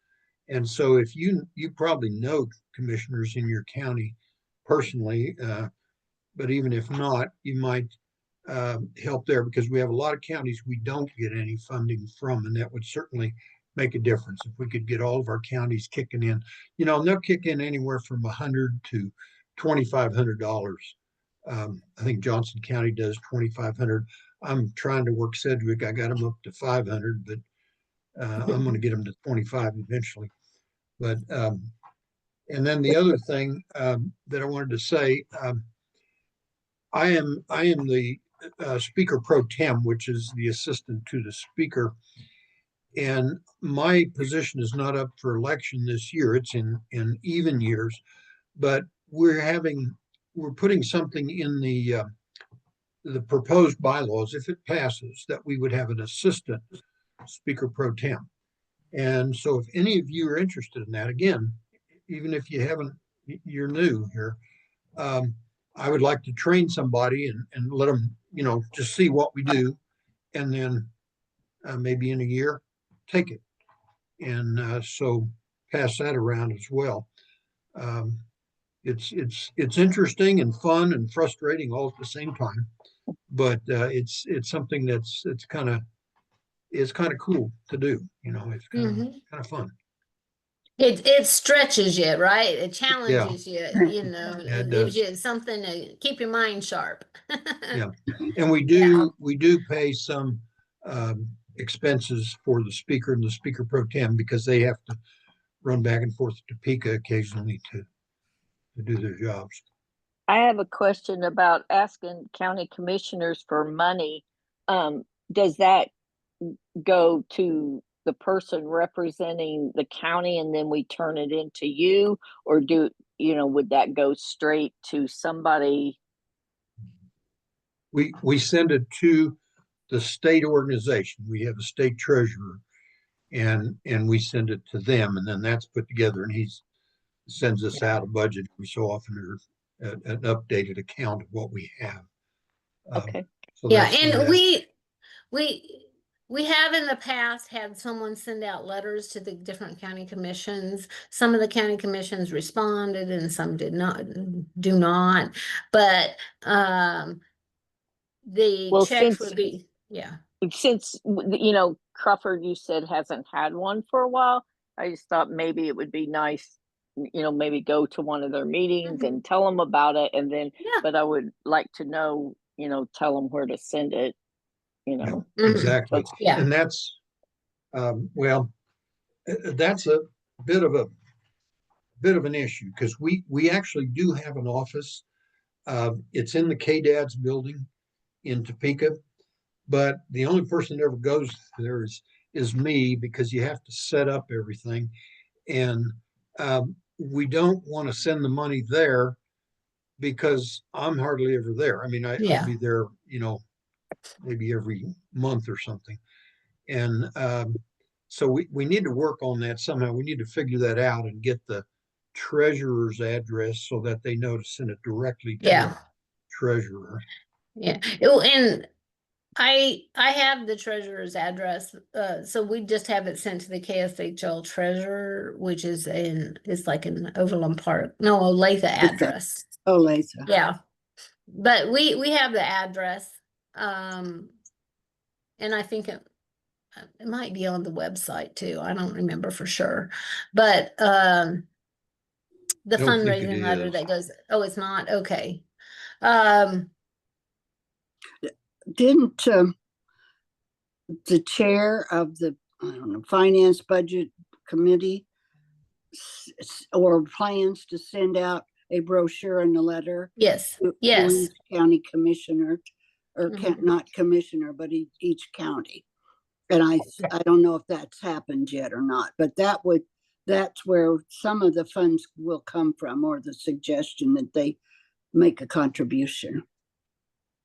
And so if you probably know commissioners in your county personally, but even if not, you might help there, because we have a lot of counties we don't get any funding from, and that would certainly make a difference if we could get all of our counties kicking in. And they'll kick in anywhere from $100 to $2,500. I think Johnson County does 2,500. I'm trying to work Sedgwick. I got them up to 500, but I'm going to get them to 25 eventually. But and then the other thing that I wanted to say, I am the speaker pro tem, which is the assistant to the speaker, and my position is not up for election this year. It's in even years, but we're putting something in the proposed bylaws, if it passes, that we would have an assistant speaker pro tem. And so if any of you are interested in that, again, even if you haven't you're new here. I would like to train somebody and let them, just see what we do, and then maybe in a year, take it. And so pass that around as well. Um, it's interesting and fun and frustrating all at the same time, but it's something it's kind of cool to do. It's kind of fun. It stretches you, right? It Yeah, challenges you, yeah, it it gives does. you something to keep your mind sharp. Yeah, and we do pay some expenses for the speaker and the speaker pro tem because they have to run back and forth to Topeka occasionally to do their jobs. I have a question about asking county commissioners for money. Does that go to the person representing the county and then we turn it into you? Or would that go straight to somebody? We send it to the state organization. We have a state treasurer, and we send it to them, and then that's put together, and he sends us out a budget every so often, or an updated account of what we have. Okay. So Yeah, that's and we have in the past had someone send out letters to the different county commissions. Some of the county commissions responded and some do not. But the Well, checks would be, yeah. since Crawford, you said, hasn't had one for a while, I just thought maybe it would be nice, maybe go to one of their meetings and tell them about it, and then Yeah. but I would like to know, tell them where to send it. Yeah, exactly. Yeah. And that's well, that's a bit of an issue, because we actually do have an office. It's in the KDAD's building in Topeka, but the only person that ever goes there is me, because you have to set up everything, and we don't want to send the money there because I'm hardly ever there. I mean, I'll be there, maybe every month or something, and so we need to work on that somehow. We need to figure that out and get the treasurer's address so that they know to send it directly to Yeah. the treasurer. Yeah. Oh, and I have the treasurer's address, so we just have it sent to the KSHL treasurer, which is it's like in Overland Park. No, Olathe address. Olathe. Yeah, but we have the address, and I think it might be on the website too. I don't remember for sure, but the Don't think it fundraising letter is. that goes. Oh, it's not okay. Um, Didn't the chair of the, I don't know, finance budget committee or plans to send out a brochure and a letter yes, to yes. each county commissioner, or Mhm. not commissioner, but each county? And I don't know if that's happened yet or not, but that's where some of the funds will come from, or the suggestion that they make a contribution.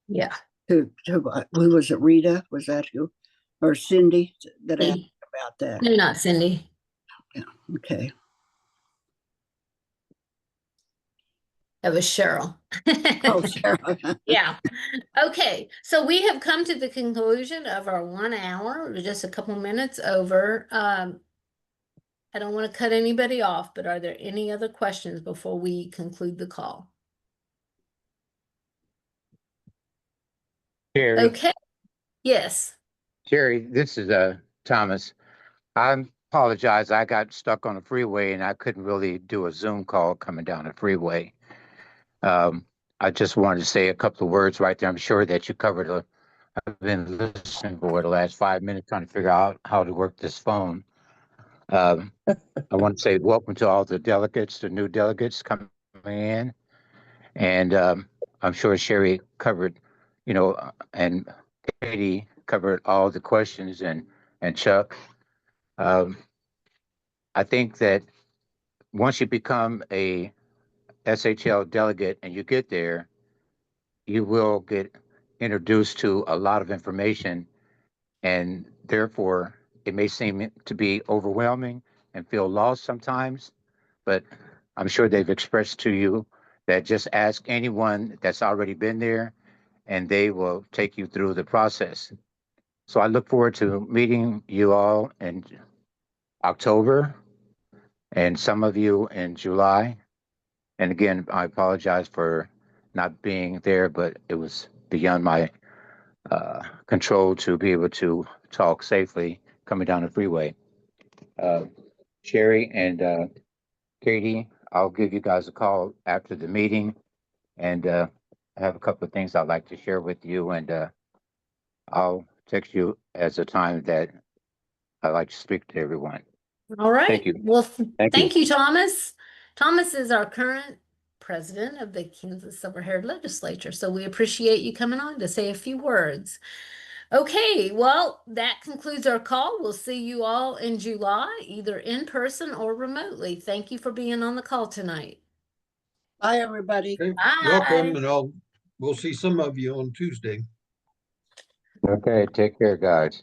Yeah. Who was it? Rita? Was that who? Or Cindy that asked about that? No, not Cindy. Yeah. Okay. That was Cheryl. Oh, Cheryl. Yeah. Okay. So we have come to the conclusion of our 1 hour. We're just a couple minutes over. I don't want to cut anybody off, but are there any other questions before we conclude the call? Jerry, Okay. Yes. Jerry, this is Thomas. I apologize. I got stuck on the freeway and I couldn't really do a Zoom call coming down the freeway. I just wanted to say a couple of words right there. I'm sure that you covered I've been listening for the last 5 minutes trying to figure out how to work this phone. I want to say welcome to all the delegates, the new delegates coming in. And I'm sure Sherry covered, and Katie covered all the questions, and Chuck. I think that once you become a SHL delegate and you get there, you will get introduced to a lot of information, and therefore it may seem to be overwhelming and feel lost sometimes. But I'm sure they've expressed to you that just ask anyone that's already been there and they will take you through the process. So I look forward to meeting you all in October and some of you in July. And again, I apologize for not being there, but it was beyond my control to be able to talk safely coming down the freeway. Sherry and Katie, I'll give you guys a call after the meeting, and I have a couple of things I'd like to share with you, and I'll text you as a time that I'd like to speak to everyone. All right. Thank you. Well, Thank thank you. you, Thomas. Thomas is our current president of the Kansas Silver-Haired Legislature, so we appreciate you coming on to say a few words. Okay, well, that concludes our call. We'll see you all in July, either in person or remotely. Thank you for being on the call tonight. Bye, everybody. Okay, Bye. welcome, and we'll see some of you on Tuesday. Okay, take care, guys.